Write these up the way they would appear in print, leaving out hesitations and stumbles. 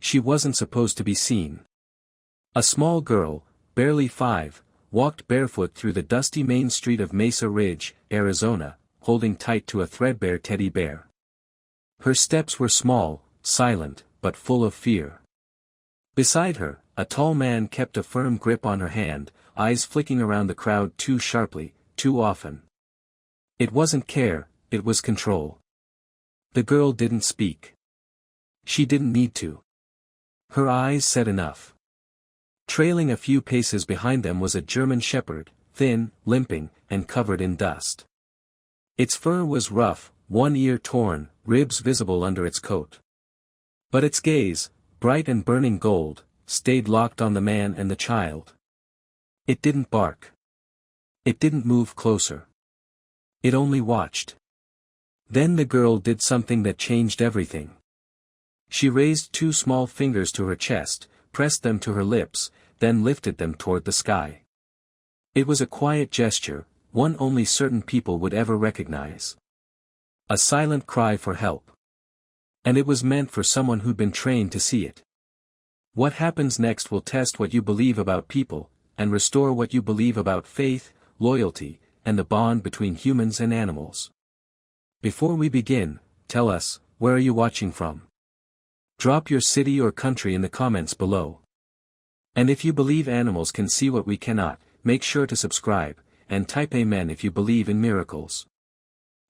She wasn't supposed to be seen. A small girl, barely 5, walked barefoot through the dusty main street of Mesa Ridge, Arizona, holding tight to a threadbare teddy bear. Her steps were small, silent, but full of fear. Beside her, a tall man kept a firm grip on her hand, eyes flicking around the crowd too sharply, too often. It wasn't care, it was control. The girl didn't speak. She didn't need to. Her eyes said enough. Trailing a few paces behind them was a German shepherd, thin, limping, and covered in dust. Its fur was rough, one ear torn, ribs visible under its coat. But its gaze, bright and burning gold, stayed locked on the man and the child. It didn't bark. It didn't move closer. It only watched. Then the girl did something that changed everything. She raised 2 small fingers to her chest, pressed them to her lips, then lifted them toward the sky. It was a quiet gesture, one only certain people would ever recognize. A silent cry for help. And it was meant for someone who'd been trained to see it. What happens next will test what you believe about people, and restore what you believe about faith, loyalty, and the bond between humans and animals. Before we begin, tell us, where are you watching from? Drop your city or country in the comments below. And if you believe animals can see what we cannot, make sure to subscribe, and type amen if you believe in miracles.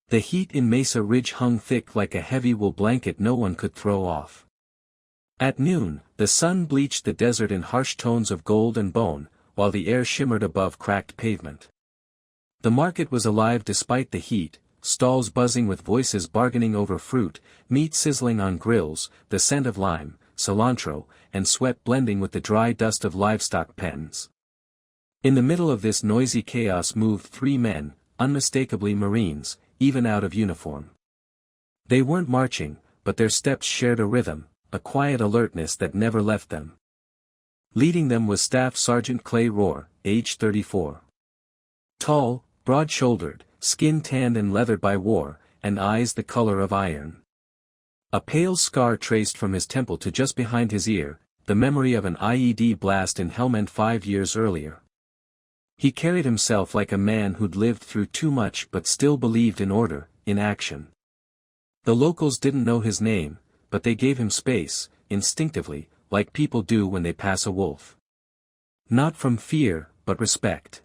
The heat in Mesa Ridge hung thick like a heavy wool blanket no one could throw off. At noon, the sun bleached the desert in harsh tones of gold and bone, while the air shimmered above cracked pavement. The market was alive despite the heat, stalls buzzing with voices bargaining over fruit, meat sizzling on grills, the scent of lime, cilantro, and sweat blending with the dry dust of livestock pens. In the middle of this noisy chaos moved 3 men, unmistakably Marines, even out of uniform. They weren't marching, but their steps shared a rhythm, a quiet alertness that never left them. Leading them was Staff Sergeant Clay Rohr, age 34. Tall, broad-shouldered, skin tanned and leathered by war, and eyes the color of iron. A pale scar traced from his temple to just behind his ear, the memory of an IED blast in Helmand 5 years earlier. He carried himself like a man who'd lived through too much but still believed in order, in action. The locals didn't know his name, but they gave him space, instinctively, like people do when they pass a wolf. Not from fear, but respect.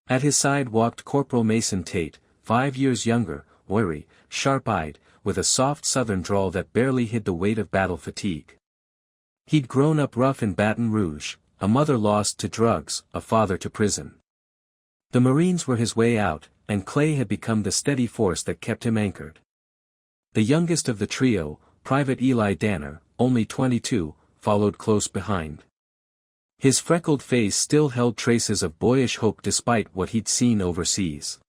At his side walked Corporal Mason Tate, 5 years younger, wiry, sharp-eyed, with a soft southern drawl that barely hid the weight of battle fatigue. He'd grown up rough in Baton Rouge, a mother lost to drugs, a father to prison. The Marines were his way out, and Clay had become the steady force that kept him anchored. The youngest of the trio, Private Eli Danner, only 22, followed close behind. His freckled face still held traces of boyish hope despite what he'd seen overseas.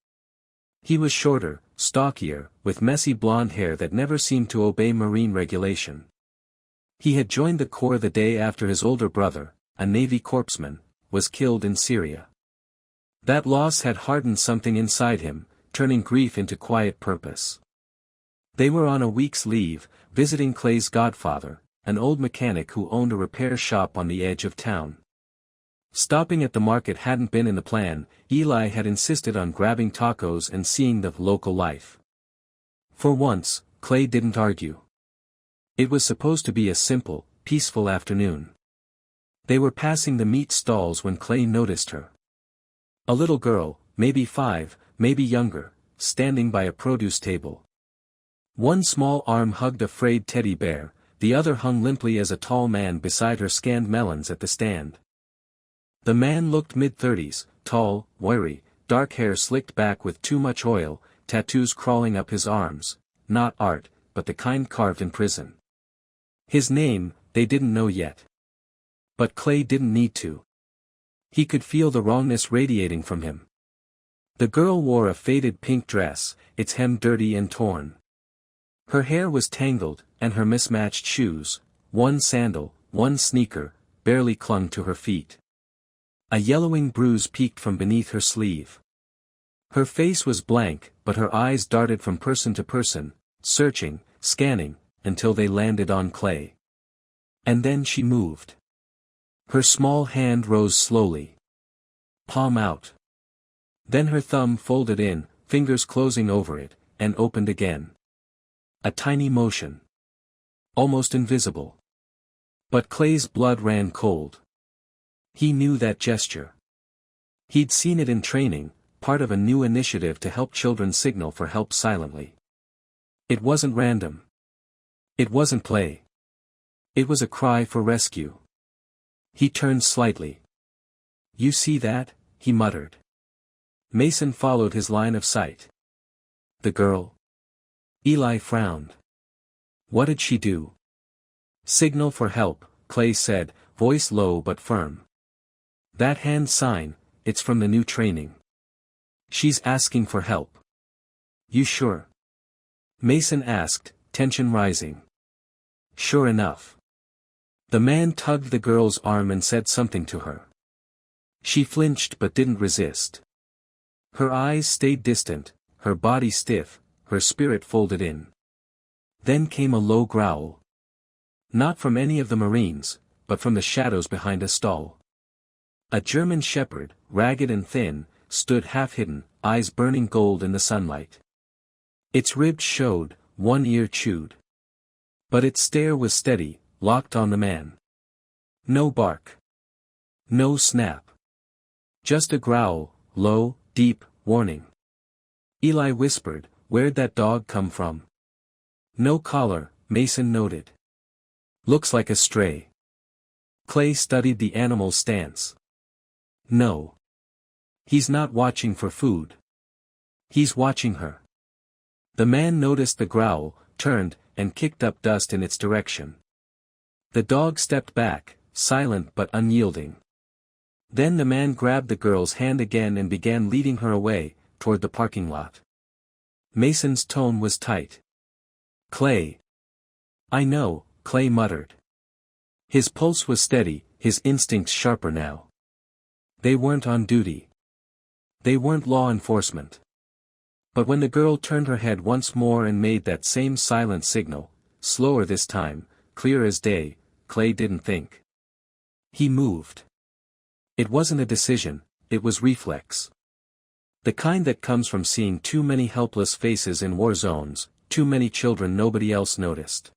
He was shorter, stockier, with messy blonde hair that never seemed to obey Marine regulation. He had joined the Corps the day after his older brother, a Navy corpsman, was killed in Syria. That loss had hardened something inside him, turning grief into quiet purpose. They were on a week's leave, visiting Clay's godfather, an old mechanic who owned a repair shop on the edge of town. Stopping at the market hadn't been in the plan. Eli had insisted on grabbing tacos and seeing the local life. For once, Clay didn't argue. It was supposed to be a simple, peaceful afternoon. They were passing the meat stalls when Clay noticed her. A little girl, maybe 5, maybe younger, standing by a produce table. One small arm hugged a frayed teddy bear, the other hung limply as a tall man beside her scanned melons at the stand. The man looked mid-30s, tall, wiry, dark hair slicked back with too much oil, tattoos crawling up his arms, not art, but the kind carved in prison. His name, they didn't know yet. But Clay didn't need to. He could feel the wrongness radiating from him. The girl wore a faded pink dress, its hem dirty and torn. Her hair was tangled, and her mismatched shoes, one sandal, one sneaker, barely clung to her feet. A yellowing bruise peeked from beneath her sleeve. Her face was blank, but her eyes darted from person to person, searching, scanning, until they landed on Clay. And then she moved. Her small hand rose slowly. Palm out. Then her thumb folded in, fingers closing over it, and opened again. A tiny motion. Almost invisible. But Clay's blood ran cold. He knew that gesture. He'd seen it in training, part of a new initiative to help children signal for help silently. It wasn't random. It wasn't play. It was a cry for rescue. He turned slightly. "You see that?" he muttered. Mason followed his line of sight. "The girl?" Eli frowned. "What did she do?" "Signal for help," Clay said, voice low but firm. "That hand sign, it's from the new training. She's asking for help." "You sure?" Mason asked, tension rising. "Sure enough." The man tugged the girl's arm and said something to her. She flinched but didn't resist. Her eyes stayed distant, her body stiff, her spirit folded in. Then came a low growl. Not from any of the Marines, but from the shadows behind a stall. A German shepherd, ragged and thin, stood half-hidden, eyes burning gold in the sunlight. Its ribs showed, one ear chewed. But its stare was steady, locked on the man. No bark. No snap. Just a growl, low, deep, warning. Eli whispered, "Where'd that dog come from?" "No collar," Mason noted. "Looks like a stray." Clay studied the animal's stance. "No. He's not watching for food. He's watching her." The man noticed the growl, turned, and kicked up dust in its direction. The dog stepped back, silent but unyielding. Then the man grabbed the girl's hand again and began leading her away, toward the parking lot. Mason's tone was tight. "Clay." "I know," Clay muttered. His pulse was steady, his instincts sharper now. They weren't on duty. They weren't law enforcement. But when the girl turned her head once more and made that same silent signal, slower this time, clear as day, Clay didn't think. He moved. It wasn't a decision, it was reflex. The kind that comes from seeing too many helpless faces in war zones, too many children nobody else noticed.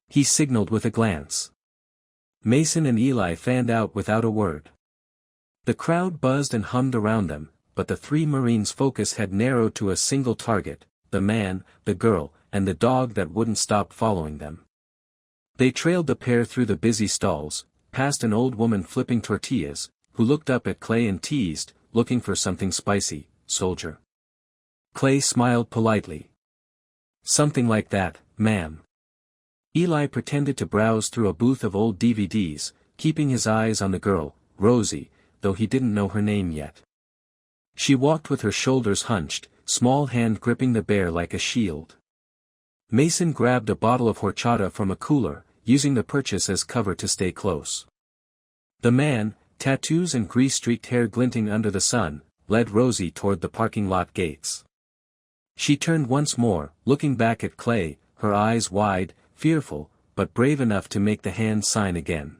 He signaled with a glance. Mason and Eli fanned out without a word. The crowd buzzed and hummed around them, but the three Marines' focus had narrowed to a single target, the man, the girl, and the dog that wouldn't stop following them. They trailed the pair through the busy stalls, past an old woman flipping tortillas, who looked up at Clay and teased, "Looking for something spicy, soldier?" Clay smiled politely. "Something like that, ma'am." Eli pretended to browse through a booth of old DVDs, keeping his eyes on the girl, Rosie, though he didn't know her name yet. She walked with her shoulders hunched, small hand gripping the bear like a shield. Mason grabbed a bottle of horchata from a cooler, using the purchase as cover to stay close. The man, tattoos and grease-streaked hair glinting under the sun, led Rosie toward the parking lot gates. She turned once more, looking back at Clay, her eyes wide, fearful, but brave enough to make the hand sign again.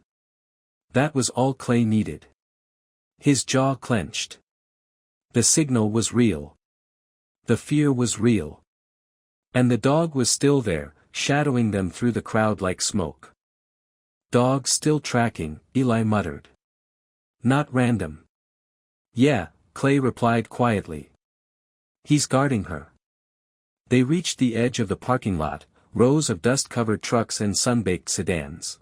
That was all Clay needed. His jaw clenched. The signal was real. The fear was real. And the dog was still there, shadowing them through the crowd like smoke. "Dog still tracking," Eli muttered. "Not random." "Yeah," Clay replied quietly. "He's guarding her." They reached the edge of the parking lot, rows of dust-covered trucks and sun-baked sedans.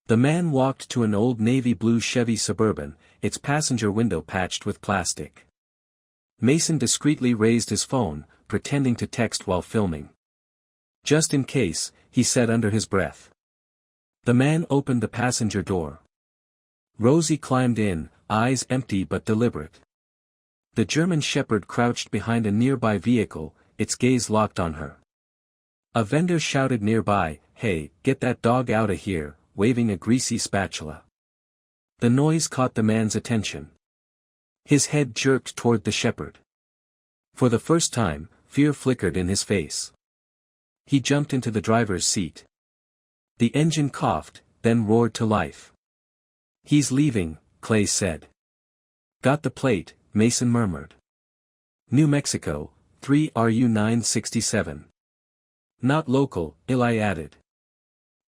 The man walked to an old navy blue Chevy Suburban, its passenger window patched with plastic. Mason discreetly raised his phone, pretending to text while filming. "Just in case," he said under his breath. The man opened the passenger door. Rosie climbed in, eyes empty but deliberate. The German shepherd crouched behind a nearby vehicle, its gaze locked on her. A vendor shouted nearby, "Hey, get that dog outta here," waving a greasy spatula. The noise caught the man's attention. His head jerked toward the shepherd. For the first time, fear flickered in his face. He jumped into the driver's seat. The engine coughed, then roared to life. "He's leaving," Clay said. "Got the plate," Mason murmured. "New Mexico, 3RU967. "Not local," Eli added.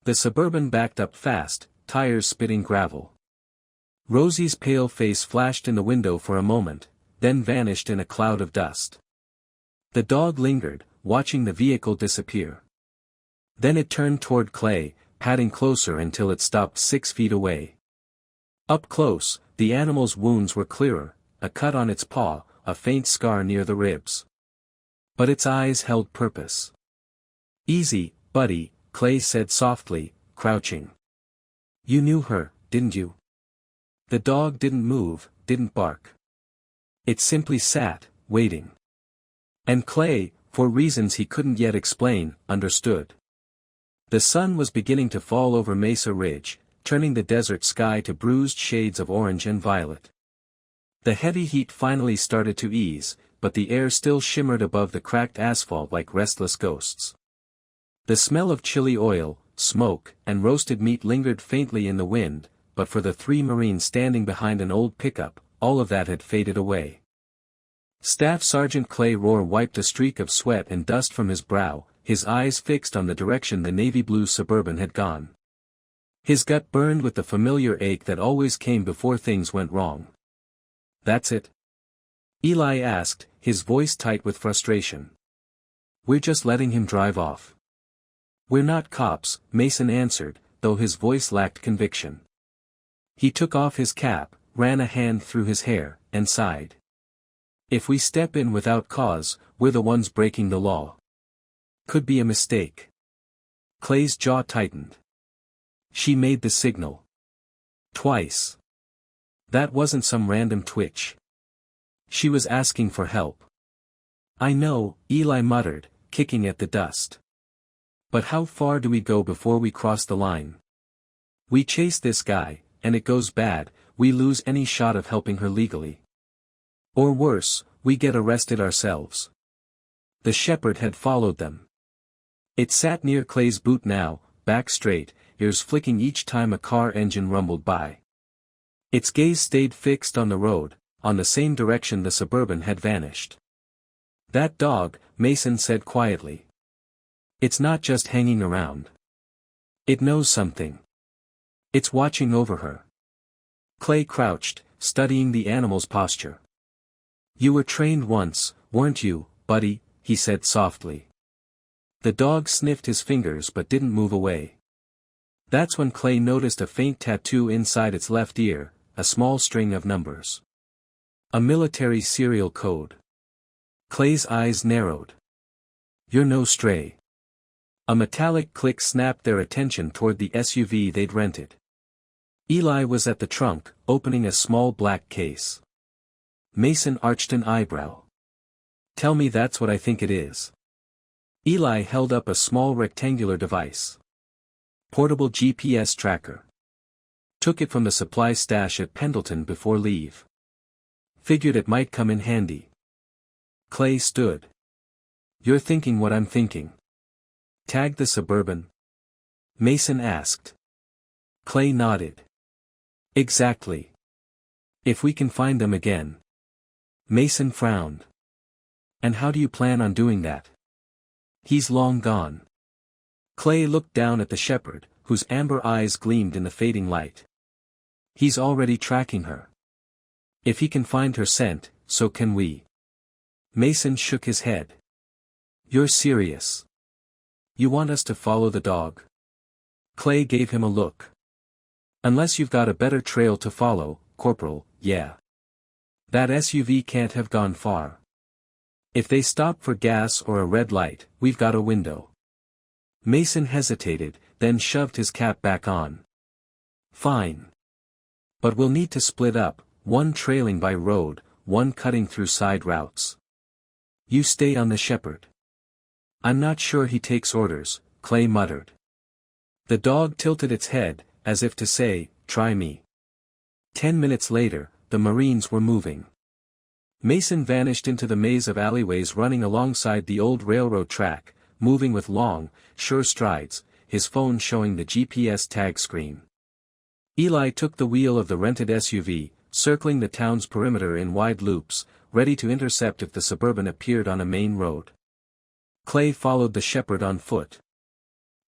The Suburban backed up fast, tires spitting gravel. Rosie's pale face flashed in the window for a moment, then vanished in a cloud of dust. The dog lingered, watching the vehicle disappear. Then it turned toward Clay, padding closer until it stopped 6 feet away. Up close, the animal's wounds were clearer, a cut on its paw, a faint scar near the ribs. But its eyes held purpose. "Easy, buddy," Clay said softly, crouching. "You knew her, didn't you?" The dog didn't move, didn't bark. It simply sat, waiting. And Clay, for reasons he couldn't yet explain, understood. The sun was beginning to fall over Mesa Ridge, turning the desert sky to bruised shades of orange and violet. The heavy heat finally started to ease, but the air still shimmered above the cracked asphalt like restless ghosts. The smell of chili oil, smoke, and roasted meat lingered faintly in the wind, but for the 3 Marines standing behind an old pickup, all of that had faded away. Staff Sergeant Clay Rohr wiped a streak of sweat and dust from his brow, his eyes fixed on the direction the navy blue Suburban had gone. His gut burned with the familiar ache that always came before things went wrong. "That's it?" Eli asked, his voice tight with frustration. "We're just letting him drive off." "We're not cops," Mason answered, though his voice lacked conviction. He took off his cap, ran a hand through his hair, and sighed. "If we step in without cause, we're the ones breaking the law. Could be a mistake." Clay's jaw tightened. She made the signal. Twice. That wasn't some random twitch. She was asking for help. "I know," Eli muttered, kicking at the dust. "But how far do we go before we cross the line? We chase this guy, and it goes bad, we lose any shot of helping her legally. Or worse, we get arrested ourselves." The shepherd had followed them. It sat near Clay's boot now, back straight, ears flicking each time a car engine rumbled by. Its gaze stayed fixed on the road, on the same direction the Suburban had vanished. "That dog," Mason said quietly. "It's not just hanging around. It knows something. It's watching over her." Clay crouched, studying the animal's posture. "You were trained once, weren't you, buddy?" he said softly. The dog sniffed his fingers but didn't move away. That's when Clay noticed a faint tattoo inside its left ear, a small string of numbers. A military serial code. Clay's eyes narrowed. "You're no stray." A metallic click snapped their attention toward the SUV they'd rented. Eli was at the trunk, opening a small black case. Mason arched an eyebrow. "Tell me that's what I think it is." Eli held up a small rectangular device. "Portable GPS tracker. Took it from the supply stash at Pendleton before leave. Figured it might come in handy." Clay stood. "You're thinking what I'm thinking. Tag the Suburban?" Mason asked. Clay nodded. "Exactly. If we can find them again." Mason frowned. "And how do you plan on doing that? He's long gone." Clay looked down at the shepherd, whose amber eyes gleamed in the fading light. "He's already tracking her. If he can find her scent, so can we." Mason shook his head. "You're serious? You want us to follow the dog?" Clay gave him a look. "Unless you've got a better trail to follow, Corporal, yeah. That SUV can't have gone far. If they stop for gas or a red light, we've got a window." Mason hesitated, then shoved his cap back on. "Fine. But we'll need to split up, one trailing by road, one cutting through side routes. You stay on the shepherd." "I'm not sure he takes orders," Clay muttered. The dog tilted its head, as if to say, "Try me." 10 minutes later, the Marines were moving. Mason vanished into the maze of alleyways running alongside the old railroad track, moving with long, sure strides, his phone showing the GPS tag screen. Eli took the wheel of the rented SUV, circling the town's perimeter in wide loops, ready to intercept if the Suburban appeared on a main road. Clay followed the shepherd on foot.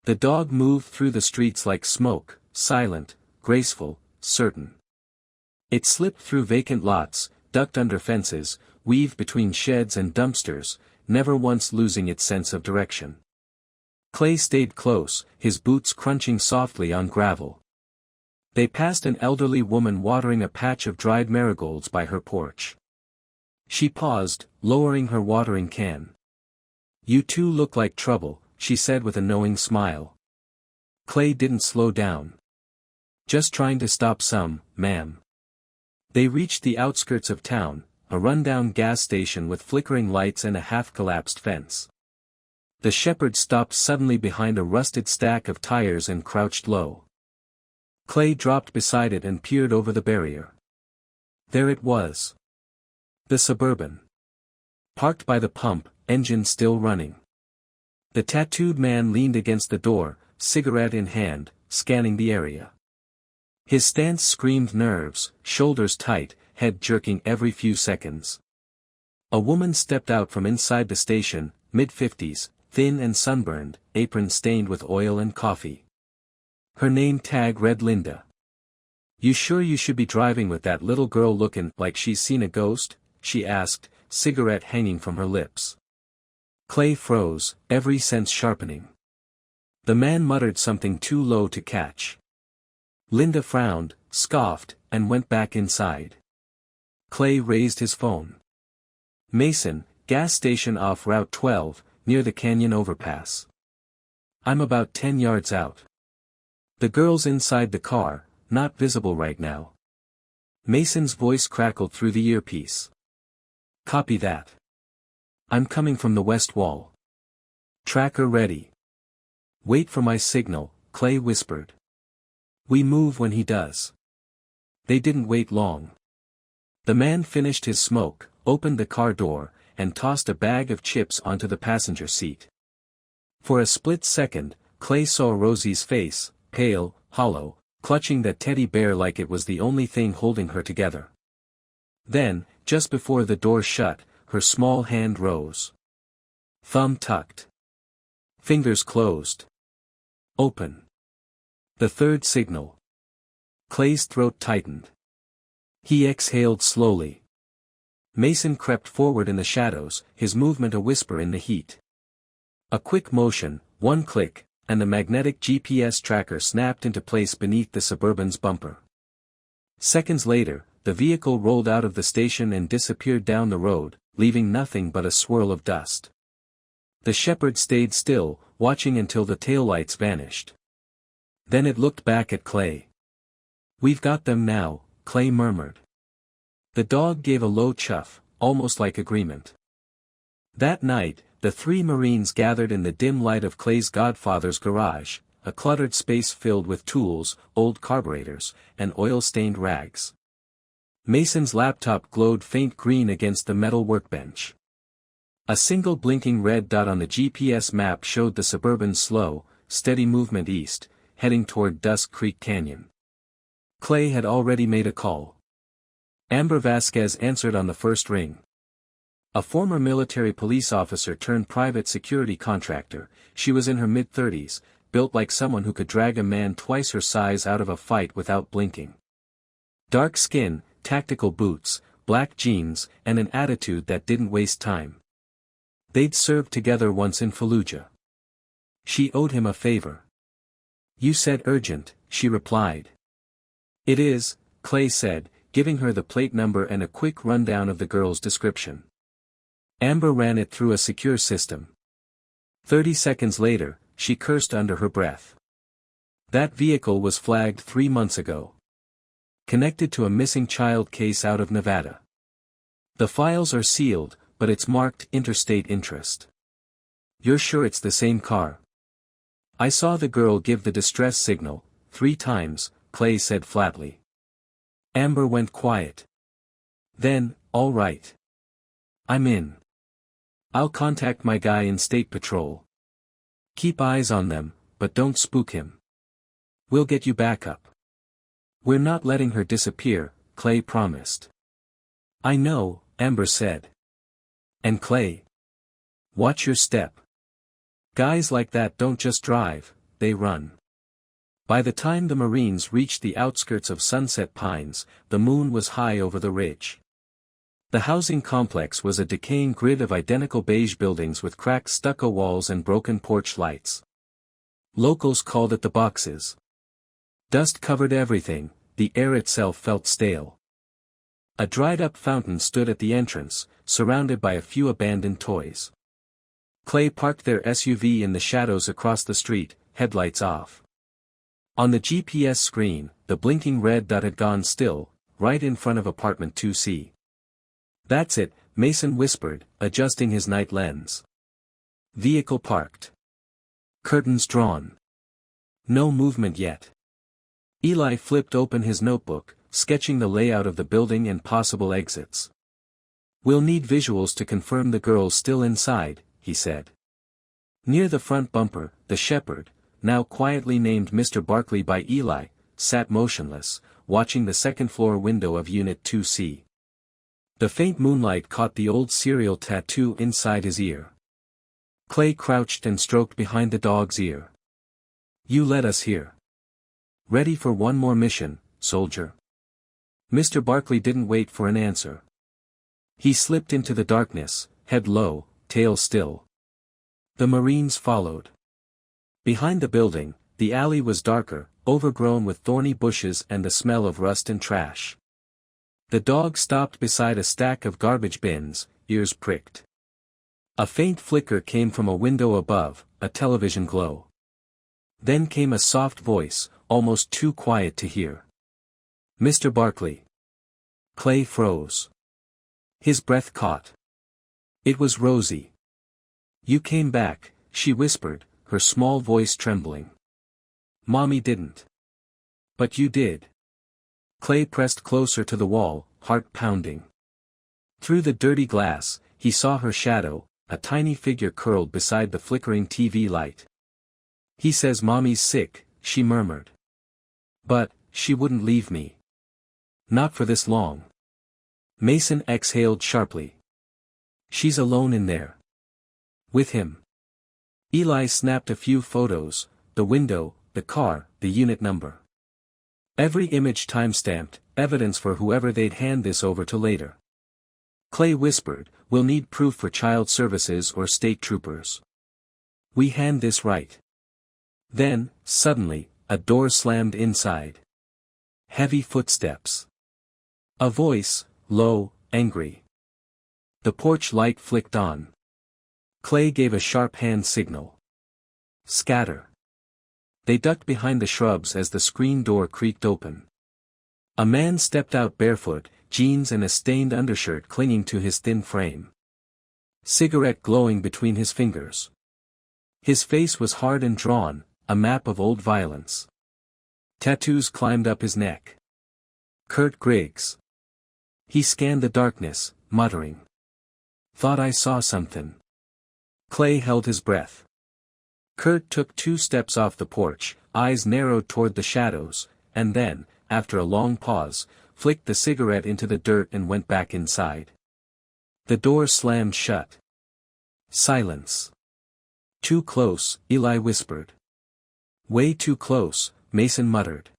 The dog moved through the streets like smoke, silent, graceful, certain. It slipped through vacant lots, ducked under fences, weaved between sheds and dumpsters, never once losing its sense of direction. Clay stayed close, his boots crunching softly on gravel. They passed an elderly woman watering a patch of dried marigolds by her porch. She paused, lowering her watering can. "You two look like trouble," she said with a knowing smile. Clay didn't slow down. "Just trying to stop some, ma'am." They reached the outskirts of town, a rundown gas station with flickering lights and a half-collapsed fence. The shepherd stopped suddenly behind a rusted stack of tires and crouched low. Clay dropped beside it and peered over the barrier. There it was. The Suburban. Parked by the pump, engine still running. The tattooed man leaned against the door, cigarette in hand, scanning the area. His stance screamed nerves, shoulders tight, head jerking every few seconds. A woman stepped out from inside the station, mid-50s, thin and sunburned, apron stained with oil and coffee. Her name tag read Linda. "You sure you should be driving with that little girl looking like she's seen a ghost?" she asked, cigarette hanging from her lips. Clay froze, every sense sharpening. The man muttered something too low to catch. Linda frowned, scoffed, and went back inside. Clay raised his phone. "Mason, gas station off Route 12, near the canyon overpass. I'm about 10 yards out. The girl's inside the car, not visible right now." Mason's voice crackled through the earpiece. "Copy that. I'm coming from the west wall. Tracker ready." "Wait for my signal," Clay whispered. "We move when he does." They didn't wait long. The man finished his smoke, opened the car door, and tossed a bag of chips onto the passenger seat. For a split second, Clay saw Rosie's face, pale, hollow, clutching that teddy bear like it was the only thing holding her together. Then, just before the door shut, her small hand rose. Thumb tucked. Fingers closed. Open. The third signal. Clay's throat tightened. He exhaled slowly. Mason crept forward in the shadows, his movement a whisper in the heat. A quick motion, one click, and the magnetic GPS tracker snapped into place beneath the Suburban's bumper. Seconds later, the vehicle rolled out of the station and disappeared down the road, leaving nothing but a swirl of dust. The shepherd stayed still, watching until the taillights vanished. Then it looked back at Clay. "We've got them now," Clay murmured. The dog gave a low chuff, almost like agreement. That night, the three Marines gathered in the dim light of Clay's godfather's garage, a cluttered space filled with tools, old carburetors, and oil-stained rags. Mason's laptop glowed faint green against the metal workbench. A single blinking red dot on the GPS map showed the Suburban's slow, steady movement east, heading toward Dusk Creek Canyon. Clay had already made a call. Amber Vasquez answered on the first ring. A former military police officer turned private security contractor, she was in her mid-30s, built like someone who could drag a man twice her size out of a fight without blinking. Dark skin, tactical boots, black jeans, and an attitude that didn't waste time. They'd served together once in Fallujah. She owed him a favor. "You said urgent," she replied. "It is," Clay said, giving her the plate number and a quick rundown of the girl's description. Amber ran it through a secure system. 30 seconds later, she cursed under her breath. That vehicle was flagged 3 months ago. Connected to a missing child case out of Nevada. The files are sealed, but it's marked interstate interest. You're sure it's the same car? I saw the girl give the distress signal, 3 times, Clay said flatly. Amber went quiet. Then, all right. I'm in. I'll contact my guy in State Patrol. Keep eyes on them, but don't spook him. We'll get you back up. We're not letting her disappear, Clay promised. I know, Amber said. And Clay? Watch your step. Guys like that don't just drive, they run. By the time the Marines reached the outskirts of Sunset Pines, the moon was high over the ridge. The housing complex was a decaying grid of identical beige buildings with cracked stucco walls and broken porch lights. Locals called it the boxes. Dust covered everything, the air itself felt stale. A dried-up fountain stood at the entrance, surrounded by a few abandoned toys. Clay parked their SUV in the shadows across the street, headlights off. On the GPS screen, the blinking red dot had gone still, right in front of apartment 2C. That's it, Mason whispered, adjusting his night lens. Vehicle parked. Curtains drawn. No movement yet. Eli flipped open his notebook, sketching the layout of the building and possible exits. We'll need visuals to confirm the girl's still inside, he said. Near the front bumper, the shepherd, now quietly named Mr. Barkley by Eli, sat motionless, watching the second-floor window of Unit 2C. The faint moonlight caught the old serial tattoo inside his ear. Clay crouched and stroked behind the dog's ear. You led us here. Ready for one more mission, soldier? Mr. Barkley didn't wait for an answer. He slipped into the darkness, head low, tail still. The Marines followed. Behind the building, the alley was darker, overgrown with thorny bushes and the smell of rust and trash. The dog stopped beside a stack of garbage bins, ears pricked. A faint flicker came from a window above, a television glow. Then came a soft voice, almost too quiet to hear. Mr. Barkley. Clay froze. His breath caught. It was Rosie. You came back, she whispered, her small voice trembling. Mommy didn't. But you did. Clay pressed closer to the wall, heart pounding. Through the dirty glass, he saw her shadow, a tiny figure curled beside the flickering TV light. He says Mommy's sick, she murmured. But, she wouldn't leave me. Not for this long. Mason exhaled sharply. She's alone in there. With him. Eli snapped a few photos, the window, the car, the unit number. Every image time-stamped, evidence for whoever they'd hand this over to later. Clay whispered, we'll need proof for child services or state troopers. We hand this right. Then, suddenly, a door slammed inside. Heavy footsteps. A voice, low, angry. The porch light flicked on. Clay gave a sharp hand signal. Scatter. They ducked behind the shrubs as the screen door creaked open. A man stepped out barefoot, jeans and a stained undershirt clinging to his thin frame. Cigarette glowing between his fingers. His face was hard and drawn, a map of old violence. Tattoos climbed up his neck. Kurt Griggs. He scanned the darkness, muttering. Thought I saw something. Clay held his breath. Kurt took 2 steps off the porch, eyes narrowed toward the shadows, and then, after a long pause, flicked the cigarette into the dirt and went back inside. The door slammed shut. Silence. Too close, Eli whispered. Way too close, Mason muttered.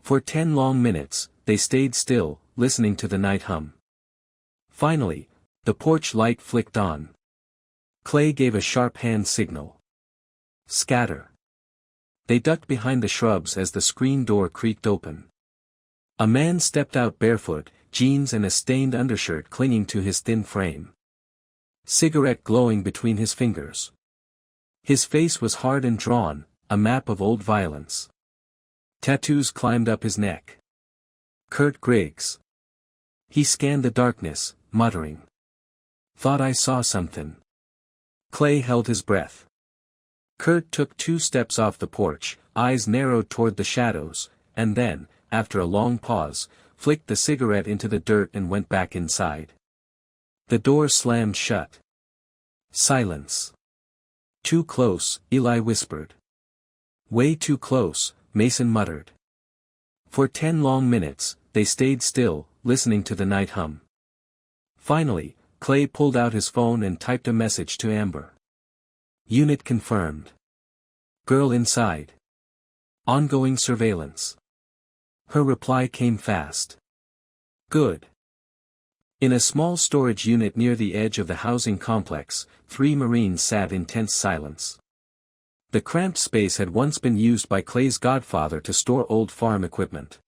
For 10 long minutes, they stayed still, listening to the night hum. Finally, the porch light flicked on. Clay gave a sharp hand signal. Scatter. They ducked behind the shrubs as the screen door creaked open. A man stepped out barefoot, jeans and a stained undershirt clinging to his thin frame. Cigarette glowing between his fingers. His face was hard and drawn, a map of old violence. Tattoos climbed up his neck. Kurt Griggs. He scanned the darkness, muttering. Thought I saw something. Clay held his breath. Kurt took 2 steps off the porch, eyes narrowed toward the shadows, and then, after a long pause, flicked the cigarette into the dirt and went back inside. The door slammed shut. Silence. Too close, Eli whispered. Way too close, Mason muttered. For 10 long minutes, they stayed still, listening to the night hum. Finally, Clay pulled out his phone and typed a message to Amber. Unit confirmed. Girl inside. Ongoing surveillance. Her reply came fast. Good. In a small storage unit near the edge of the housing complex, 3 Marines sat in tense silence. The cramped space had once been used by Clay's godfather to store old farm equipment.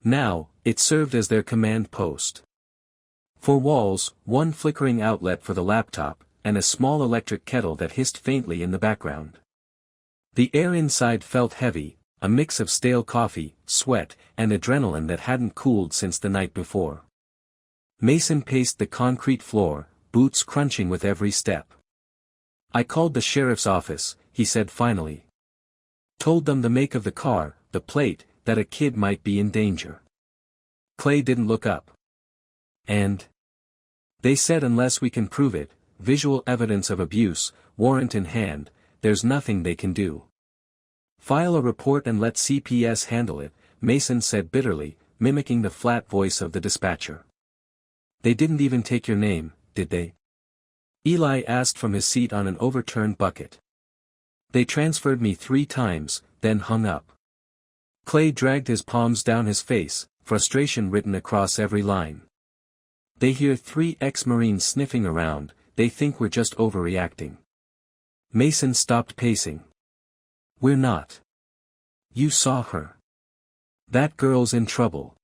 Now, it served as their command post. 4 walls, 1 flickering outlet for the laptop, and a small electric kettle that hissed faintly in the background. The air inside felt heavy, a mix of stale coffee, sweat, and adrenaline that hadn't cooled since the night before. Mason paced the concrete floor, boots crunching with every step. I called the sheriff's office, he said finally. Told them the make of the car, the plate, that a kid might be in danger. Clay didn't look up. And? They said unless we can prove it, visual evidence of abuse, warrant in hand, there's nothing they can do. File a report and let CPS handle it, Mason said bitterly, mimicking the flat voice of the dispatcher. They didn't even take your name, did they? Eli asked from his seat on an overturned bucket. They transferred me 3 times, then hung up. Clay dragged his palms down his face, frustration written across every line. They hear 3 ex-Marines sniffing around, they think we're just overreacting. Mason stopped pacing. We're not. You saw her. That girl's in trouble.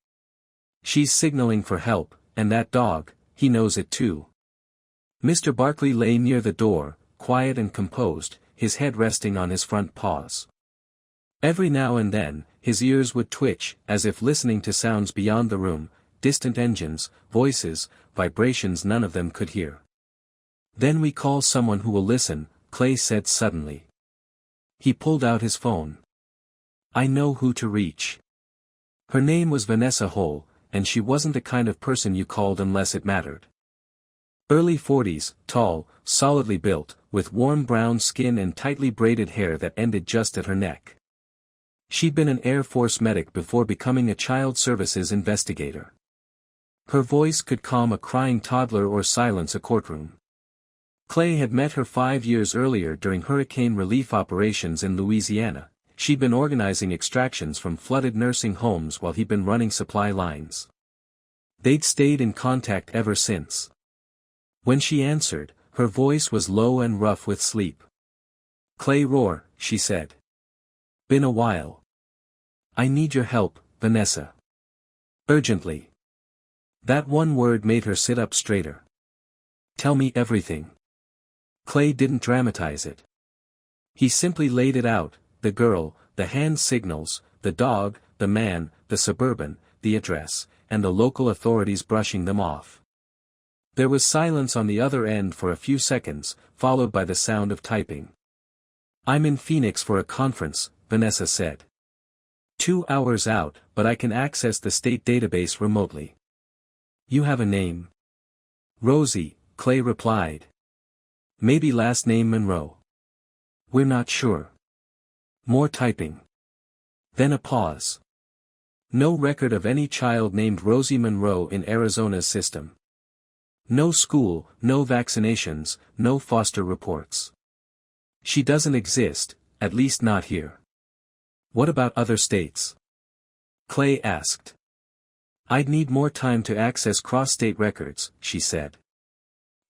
She's signaling for help, and that dog, he knows it too. Mr. Barkley lay near the door, quiet and composed, his head resting on his front paws. Every now and then, his ears would twitch, as if listening to sounds beyond the room, distant engines, voices, vibrations none of them could hear. Then we call someone who will listen, Clay said suddenly. He pulled out his phone. I know who to reach. Her name was Vanessa Hull, and she wasn't the kind of person you called unless it mattered. Early 40s, tall, solidly built, with warm brown skin and tightly braided hair that ended just at her neck. She'd been an Air Force medic before becoming a child services investigator. Her voice could calm a crying toddler or silence a courtroom. Clay had met her 5 years earlier during hurricane relief operations in Louisiana. She'd been organizing extractions from flooded nursing homes while he'd been running supply lines. They'd stayed in contact ever since. When she answered, her voice was low and rough with sleep. Clay roar, she said. Been a while. I need your help, Vanessa. Urgently. That one word made her sit up straighter. Tell me everything. Clay didn't dramatize it. He simply laid it out, the girl, the hand signals, the dog, the man, the suburban, the address, and the local authorities brushing them off. There was silence on the other end for a few seconds, followed by the sound of typing. I'm in Phoenix for a conference, Vanessa said. 2 hours out, but I can access the state database remotely. You have a name? Rosie, Clay replied. Maybe last name Monroe. We're not sure. More typing. Then a pause. No record of any child named Rosie Monroe in Arizona's system. No school, no vaccinations, no foster reports. She doesn't exist, at least not here. What about other states? Clay asked. I'd need more time to access cross-state records, she said.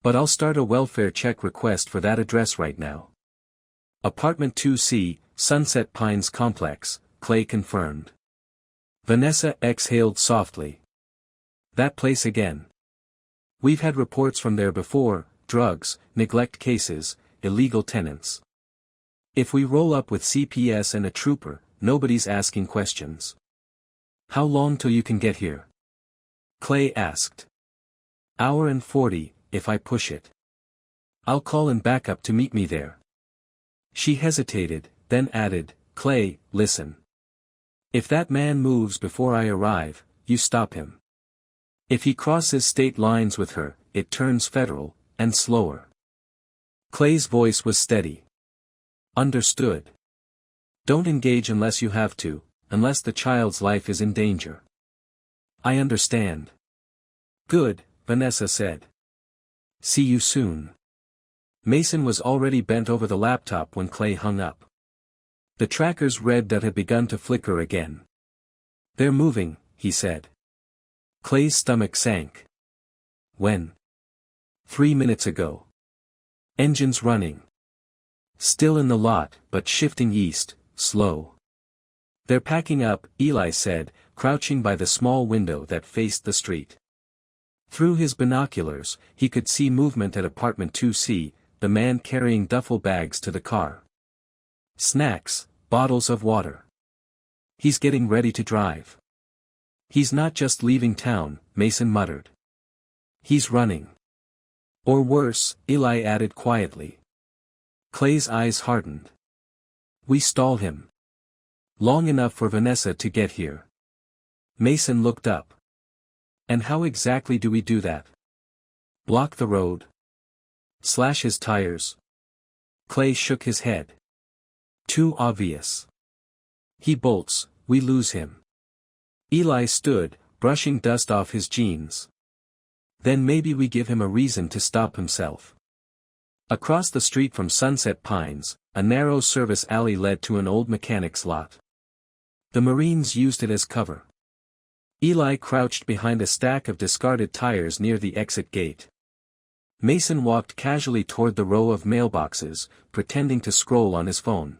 But I'll start a welfare check request for that address right now. Apartment 2C, Sunset Pines Complex, Clay confirmed. Vanessa exhaled softly. That place again. We've had reports from there before, drugs, neglect cases, illegal tenants. If we roll up with CPS and a trooper, nobody's asking questions. How long till you can get here? Clay asked. Hour and 40, if I push it. I'll call in backup to meet me there. She hesitated, then added, Clay, listen. If that man moves before I arrive, you stop him. If he crosses state lines with her, it turns federal, and slower. Clay's voice was steady. Understood. Don't engage unless you have to, unless the child's life is in danger. I understand. Good, Vanessa said. See you soon. Mason was already bent over the laptop when Clay hung up. The tracker's red dot had begun to flicker again. They're moving, he said. Clay's stomach sank. When? 3 minutes ago. Engines running. Still in the lot, but shifting east, slow. They're packing up, Eli said, crouching by the small window that faced the street. Through his binoculars, he could see movement at apartment 2C, the man carrying duffel bags to the car. Snacks, bottles of water. He's getting ready to drive. He's not just leaving town, Mason muttered. He's running. Or worse, Eli added quietly. Clay's eyes hardened. We stall him. Long enough for Vanessa to get here. Mason looked up. And how exactly do we do that? Block the road? Slash his tires? Clay shook his head. Too obvious. He bolts, we lose him. Eli stood, brushing dust off his jeans. Then maybe we give him a reason to stop himself. Across the street from Sunset Pines, a narrow service alley led to an old mechanic's lot. The Marines used it as cover. Eli crouched behind a stack of discarded tires near the exit gate. Mason walked casually toward the row of mailboxes, pretending to scroll on his phone.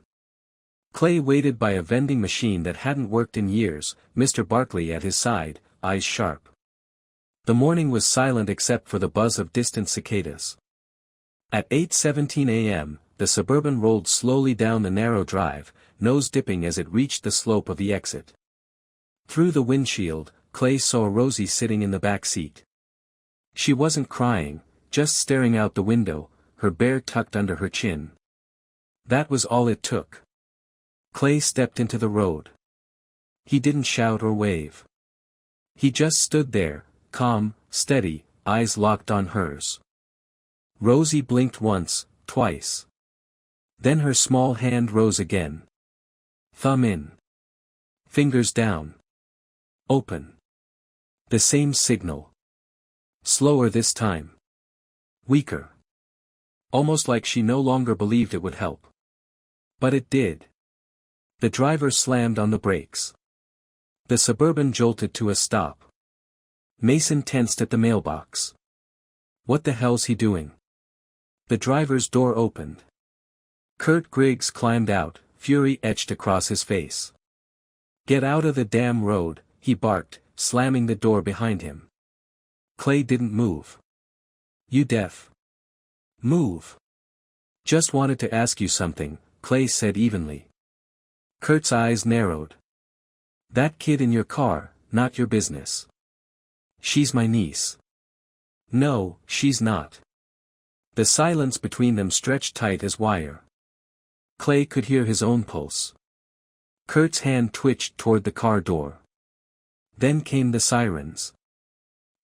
Clay waited by a vending machine that hadn't worked in years, Mr. Barkley at his side, eyes sharp. The morning was silent except for the buzz of distant cicadas. At 8:17 a.m., the Suburban rolled slowly down the narrow drive, nose dipping as it reached the slope of the exit. Through the windshield, Clay saw Rosie sitting in the back seat. She wasn't crying, just staring out the window, her bear tucked under her chin. That was all it took. Clay stepped into the road. He didn't shout or wave. He just stood there, calm, steady, eyes locked on hers. Rosie blinked once, twice. Then her small hand rose again. Thumb in. Fingers down. Open. The same signal. Slower this time. Weaker. Almost like she no longer believed it would help. But it did. The driver slammed on the brakes. The Suburban jolted to a stop. Mason tensed at the mailbox. What the hell's he doing? The driver's door opened. Kurt Griggs climbed out, fury etched across his face. Get out of the damn road, he barked, slamming the door behind him. Clay didn't move. You deaf? Move. Just wanted to ask you something, Clay said evenly. Kurt's eyes narrowed. That kid in your car, not your business. She's my niece. No, she's not. The silence between them stretched tight as wire. Clay could hear his own pulse. Kurt's hand twitched toward the car door. Then came the sirens.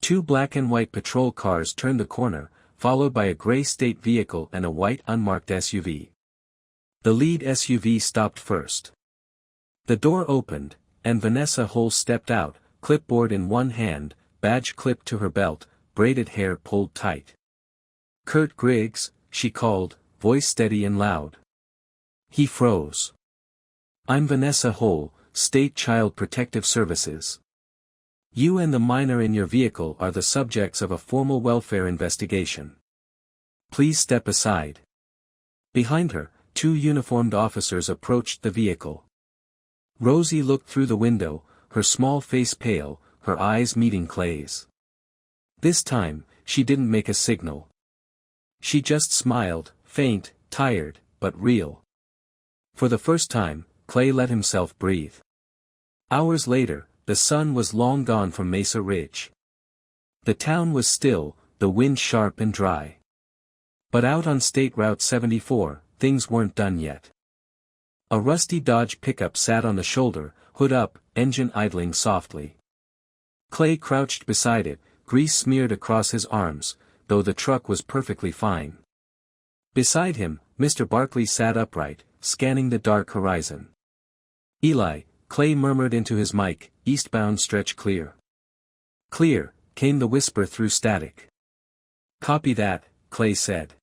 2 black and white patrol cars turned the corner, followed by a gray state vehicle and a white unmarked SUV. The lead SUV stopped first. The door opened, and Vanessa Hull stepped out, clipboard in one hand, badge clipped to her belt, braided hair pulled tight. Kurt Griggs, she called, voice steady and loud. He froze. I'm Vanessa Hull, State Child Protective Services. You and the minor in your vehicle are the subjects of a formal welfare investigation. Please step aside. Behind her, 2 uniformed officers approached the vehicle. Rosie looked through the window, her small face pale, her eyes meeting Clay's. This time, she didn't make a signal. She just smiled, faint, tired, but real. For the first time, Clay let himself breathe. Hours later, the sun was long gone from Mesa Ridge. The town was still, the wind sharp and dry. But out on State Route 74, things weren't done yet. A rusty Dodge pickup sat on the shoulder, hood up, engine idling softly. Clay crouched beside it, grease smeared across his arms, though the truck was perfectly fine. Beside him, Mr. Barkley sat upright, scanning the dark horizon. Eli, Clay murmured into his mic, eastbound stretch clear. Clear, came the whisper through static. Copy that, Clay said.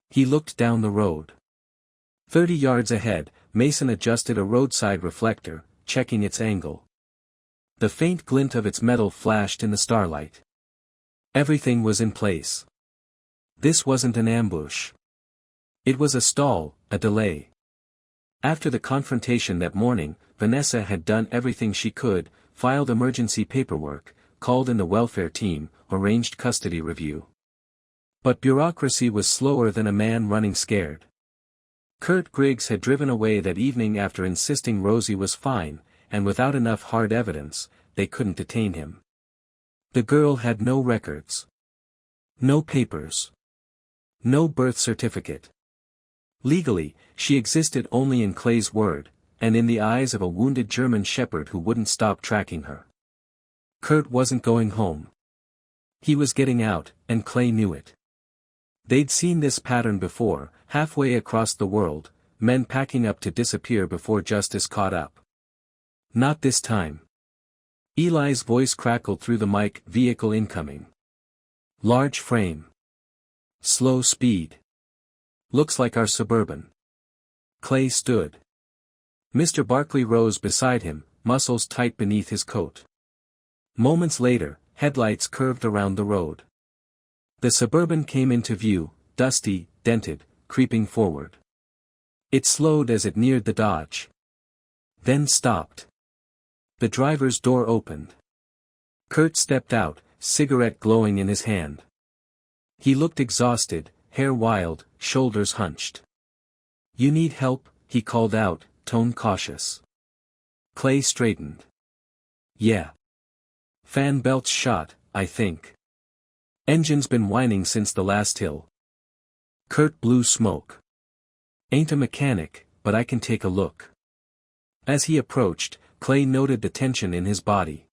He looked down the road. 30 yards ahead, Mason adjusted a roadside reflector, checking its angle. The faint glint of its metal flashed in the starlight. Everything was in place. This wasn't an ambush. It was a stall, a delay. After the confrontation that morning, Vanessa had done everything she could, filed emergency paperwork, called in the welfare team, arranged custody review. But bureaucracy was slower than a man running scared. Kurt Griggs had driven away that evening after insisting Rosie was fine, and without enough hard evidence, they couldn't detain him. The girl had no records. No papers. No birth certificate. Legally, she existed only in Clay's word, and in the eyes of a wounded German shepherd who wouldn't stop tracking her. Kurt wasn't going home. He was getting out, and Clay knew it. They'd seen this pattern before, halfway across the world, men packing up to disappear before justice caught up. Not this time. Eli's voice crackled through the mic, vehicle incoming. Large frame. Slow speed. Looks like our Suburban. Clay stood. Mr. Barkley rose beside him, muscles tight beneath his coat. Moments later, headlights curved around the road. The Suburban came into view, dusty, dented, creeping forward. It slowed as it neared the Dodge. Then stopped. The driver's door opened. Kurt stepped out, cigarette glowing in his hand. He looked exhausted, hair wild, shoulders hunched. You need help, he called out, tone cautious. Clay straightened. Yeah. Fan belt's shot, I think. Engine's been whining since the last hill. Kurt blew smoke. Ain't a mechanic, but I can take a look. As he approached, Clay noted the tension in his body.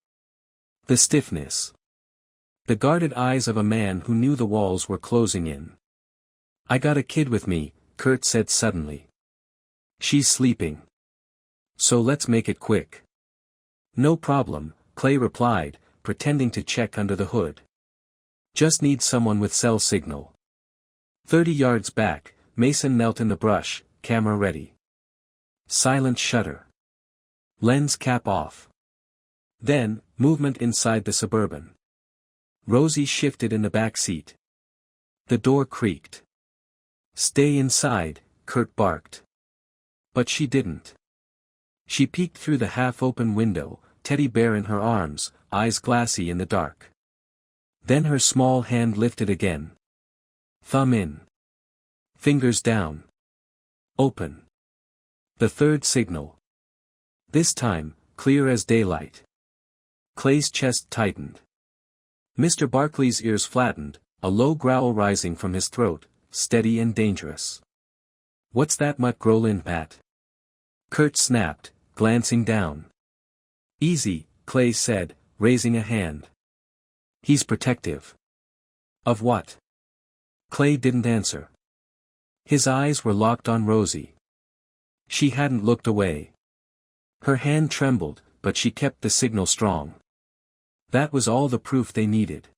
The stiffness. The guarded eyes of a man who knew the walls were closing in. I got a kid with me, Kurt said suddenly. She's sleeping. So let's make it quick. No problem, Clay replied, pretending to check under the hood. Just need someone with cell signal. 30 yards back, Mason knelt in the brush, camera ready. Silent shutter. Lens cap off. Then, movement inside the Suburban. Rosie shifted in the back seat. The door creaked. Stay inside, Kurt barked. But she didn't. She peeked through the half-open window, teddy bear in her arms, eyes glassy in the dark. Then her small hand lifted again. Thumb in. Fingers down. Open. The third signal. This time, clear as daylight. Clay's chest tightened. Mr. Barkley's ears flattened, a low growl rising from his throat, steady and dangerous. What's that mutt growlin', Pat? Kurt snapped, glancing down. Easy, Clay said, raising a hand. He's protective. Of what? Clay didn't answer. His eyes were locked on Rosie. She hadn't looked away. Her hand trembled, but she kept the signal strong. That was all the proof they needed.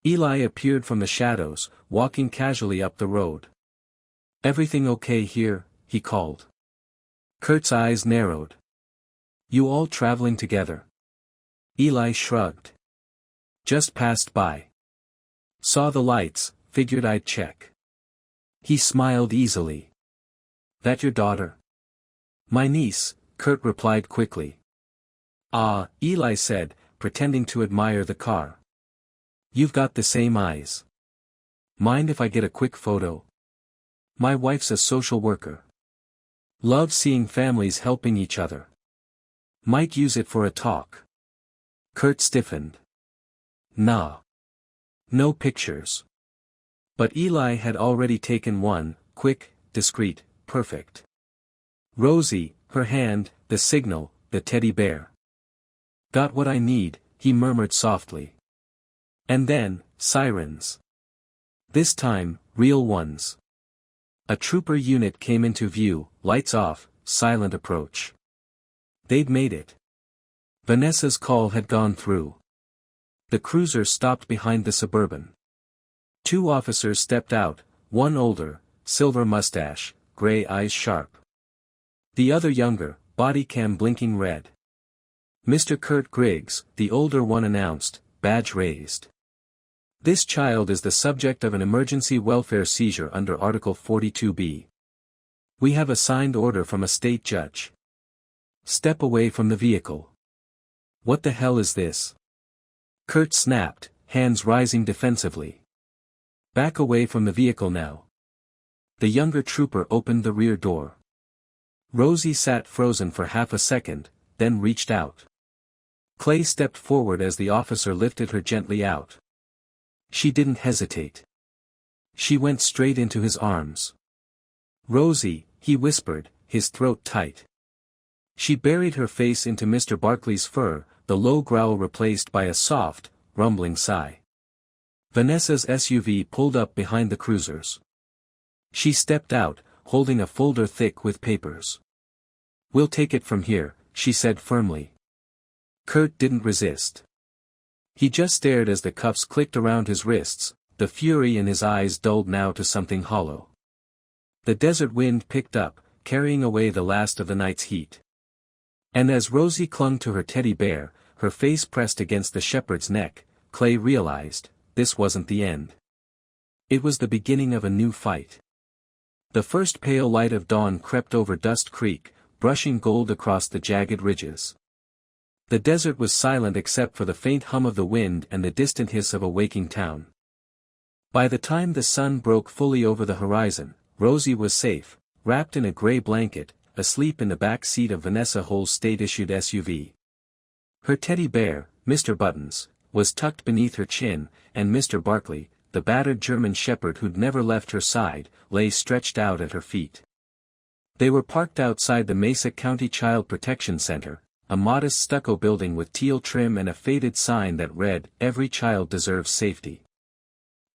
Eli appeared from the shadows, walking casually up the road. Everything okay here? He called. Kurt's eyes narrowed. You all traveling together? Eli shrugged. Just passed by. Saw the lights, figured I'd check. He smiled easily. That your daughter? My niece, Kurt replied quickly. Ah, Eli said, pretending to admire the car. You've got the same eyes. Mind if I get a quick photo? My wife's a social worker. Love seeing families helping each other. Might use it for a talk. Kurt stiffened. Nah. No pictures. But Eli had already taken one, quick, discreet, perfect. Rosie, her hand, the signal, the teddy bear. Got what I need, he murmured softly. And then, sirens. This time, real ones. A trooper unit came into view, lights off, silent approach. They'd made it. Vanessa's call had gone through. The cruiser stopped behind the Suburban. Two officers stepped out, one older, silver mustache, gray eyes sharp. The other younger, body cam blinking red. Mr. Kurt Griggs, the older one announced, badge raised. This child is the subject of an emergency welfare seizure under Article 42B. We have a signed order from a state judge. Step away from the vehicle. What the hell is this? Kurt snapped, hands rising defensively. Back away from the vehicle now. The younger trooper opened the rear door. Rosie sat frozen for half a second, then reached out. Clay stepped forward as the officer lifted her gently out. She didn't hesitate. She went straight into his arms. Rosie, he whispered, his throat tight. She buried her face into Mr. Barkley's fur, the low growl replaced by a soft, rumbling sigh. Vanessa's SUV pulled up behind the cruisers. She stepped out, holding a folder thick with papers. We'll take it from here, she said firmly. Kurt didn't resist. He just stared as the cuffs clicked around his wrists, the fury in his eyes dulled now to something hollow. The desert wind picked up, carrying away the last of the night's heat. And as Rosie clung to her teddy bear, her face pressed against the shepherd's neck, Clay realized, this wasn't the end. It was the beginning of a new fight. The first pale light of dawn crept over Dust Creek, brushing gold across the jagged ridges. The desert was silent except for the faint hum of the wind and the distant hiss of a waking town. By the time the sun broke fully over the horizon, Rosie was safe, wrapped in a gray blanket, asleep in the back seat of Vanessa Hull's state-issued SUV. Her teddy bear, Mr. Buttons, was tucked beneath her chin, and Mr. Barkley, the battered German shepherd who'd never left her side, lay stretched out at her feet. They were parked outside the Mesa County Child Protection Center, a modest stucco building with teal trim and a faded sign that read, "Every child deserves safety."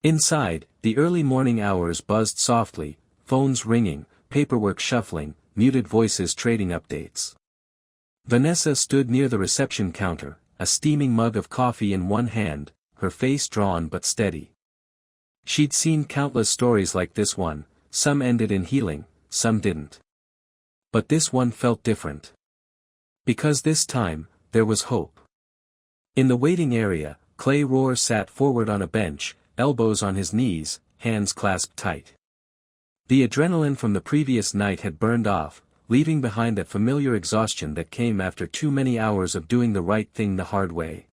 Inside, the early morning hours buzzed softly, phones ringing, paperwork shuffling, muted voices trading updates. Vanessa stood near the reception counter, a steaming mug of coffee in one hand, her face drawn but steady. She'd seen countless stories like this one, some ended in healing, some didn't. But this one felt different. Because this time, there was hope. In the waiting area, Clay Rohr sat forward on a bench, elbows on his knees, hands clasped tight. The adrenaline from the previous night had burned off, leaving behind that familiar exhaustion that came after too many hours of doing the right thing the hard way.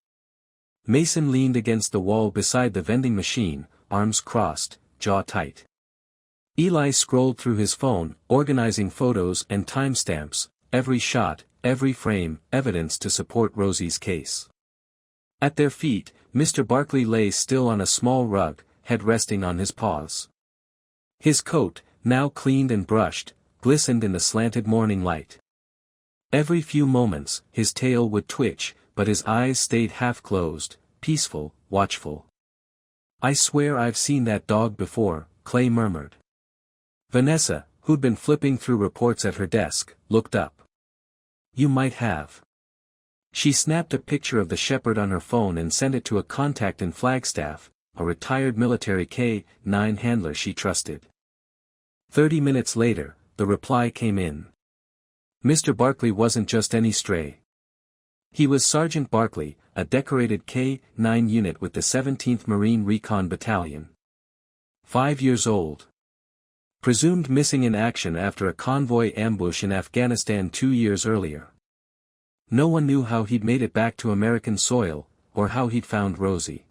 Mason leaned against the wall beside the vending machine, arms crossed, jaw tight. Eli scrolled through his phone, organizing photos and timestamps, every shot, every frame, evidence to support Rosie's case. At their feet, Mr. Barkley lay still on a small rug, head resting on his paws. His coat, now cleaned and brushed, glistened in the slanted morning light. Every few moments, his tail would twitch, but his eyes stayed half-closed, peaceful, watchful. "I swear I've seen that dog before," Clay murmured. Vanessa, who'd been flipping through reports at her desk, looked up. "You might have." She snapped a picture of the shepherd on her phone and sent it to a contact in Flagstaff, a retired military K-9 handler she trusted. 30 minutes later, the reply came in. Mr. Barkley wasn't just any stray. He was Sergeant Barkley, a decorated K-9 unit with the 17th Marine Recon Battalion. 5 years old. Presumed missing in action after a convoy ambush in Afghanistan 2 years earlier. No one knew how he'd made it back to American soil, or how he'd found Rosie.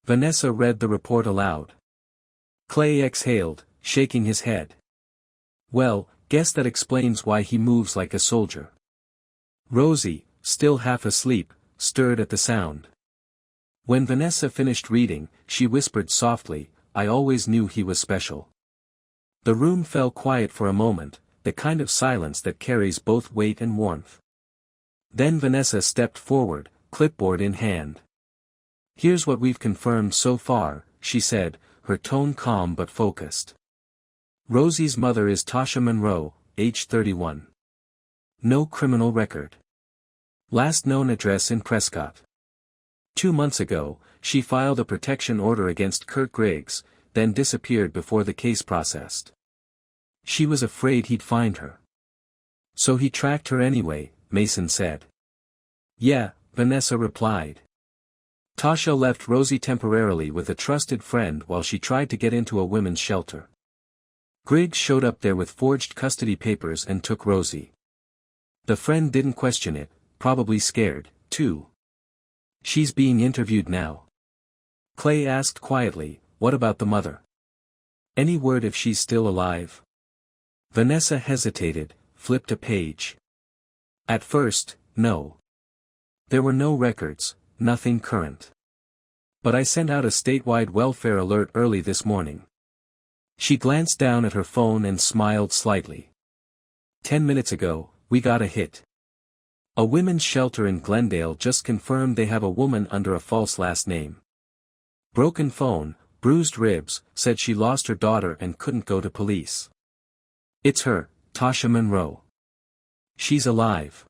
Vanessa read the report aloud. Clay exhaled, shaking his head. "Well, guess that explains why he moves like a soldier." Rosie, still half asleep, stirred at the sound. When Vanessa finished reading, she whispered softly, "I always knew he was special." The room fell quiet for a moment, the kind of silence that carries both weight and warmth. Then Vanessa stepped forward, clipboard in hand. "Here's what we've confirmed so far," she said, her tone calm but focused. Rosie's mother is Tasha Monroe, age 31. No criminal record. Last known address in Prescott. 2 months ago, she filed a protection order against Kurt Griggs, then disappeared before the case processed. She was afraid he'd find her. So he tracked her anyway, Mason said. Yeah, Vanessa replied. Tasha left Rosie temporarily with a trusted friend while she tried to get into a women's shelter. Griggs showed up there with forged custody papers and took Rosie. The friend didn't question it, probably scared, too. She's being interviewed now. Clay asked quietly, what about the mother? Any word if she's still alive? Vanessa hesitated, flipped a page. At first, no. There were no records, nothing current. But I sent out a statewide welfare alert early this morning. She glanced down at her phone and smiled slightly. 10 minutes ago, we got a hit. A women's shelter in Glendale just confirmed they have a woman under a false last name. Broken phone, bruised ribs, said she lost her daughter and couldn't go to police. It's her, Tasha Monroe. She's alive.